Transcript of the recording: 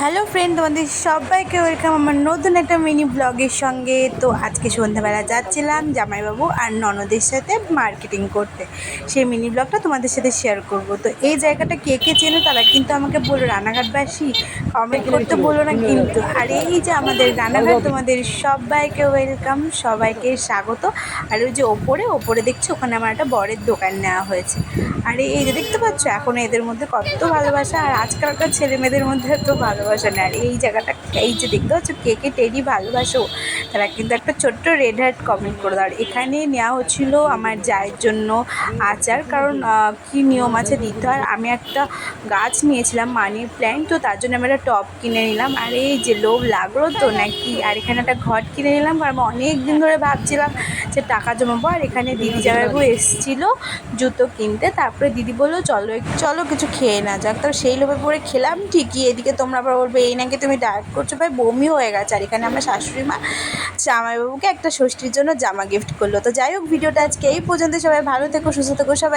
Hello friend, তোমাদের সবাইকে welcome আমার নতুন একটা মিনি ব্লগের সঙ্গে। তো আজকে সন্ধ্যাবেলা যাচ্ছিলাম জামাইবাবু আর ননদের সাথে মার্কেটিং করতে, সেই মিনি ব্লগটা তোমাদের সাথে শেয়ার করব। তো এই জায়গাটা কে কে চেনে তারা কিন্তু আমাকে বলো, রানাঘাটবাসী কমেন্ট করতে বলো না কিন্তু। আর এই যে আমাদের রানাঘাট, তোমাদের সবাইকে ওয়েলকাম, সবাইকে স্বাগত। আর ওই যে ওপরে দেখছো, ওখানে আমার একটা বরের দোকান নেওয়া হয়েছে। আর এই যে দেখতে পাচ্ছ, এখন এদের মধ্যে কত ভালোবাসা, আর আজকালকার ছেলে মেয়েদের মধ্যে এত ভালোবাসা না। আর এই জায়গাটা, এই যে দেখতে পাচ্ছ কে কে টেডি ভালোবাসো, তারা কিন্তু একটা ছোট্ট রেড হার্ট কমেন্ট করে দাও। আর এখানে নেওয়া হচ্ছিল আমার জায়ের জন্য আচার, কারণ কী নিয়ম আছে দিতে হয়। আমি একটা গাছ নিয়েছিলাম মানি প্ল্যান্ট, তো তার জন্য আমি একটা টব কিনে নিলাম। আর এই যে লোভ লাগলো তো নাকি। আর এখানে একটা ঘট কিনে নিলাম, কারণ আমি অনেক দিন ধরে ভাবছিলাম যে টাকা জমাবো। আর এখানে দিদি জামাইবাবু এসেছিলো জুতো কিনতে, তারপরে দিদি বললো চলো চলো কিছু খেয়ে না যাক। তো সেই লোভে পড়ে খেলাম ঠিকই। এদিকে তোমরা আবার বলবে এই নাকি তুমি ডায়েট করছো, ভাই বমি হয়ে গেছে। আর এখানে আমার শাশুড়ি মা জামাইবাবুকে একটা ষষ্ঠীর জন্য জামা গিফট করলো। তো যাই হোক, ভিডিওটা আজকে এই পর্যন্ত। সবাই ভালো থেকো, সুস্থ থেকো, সবাই।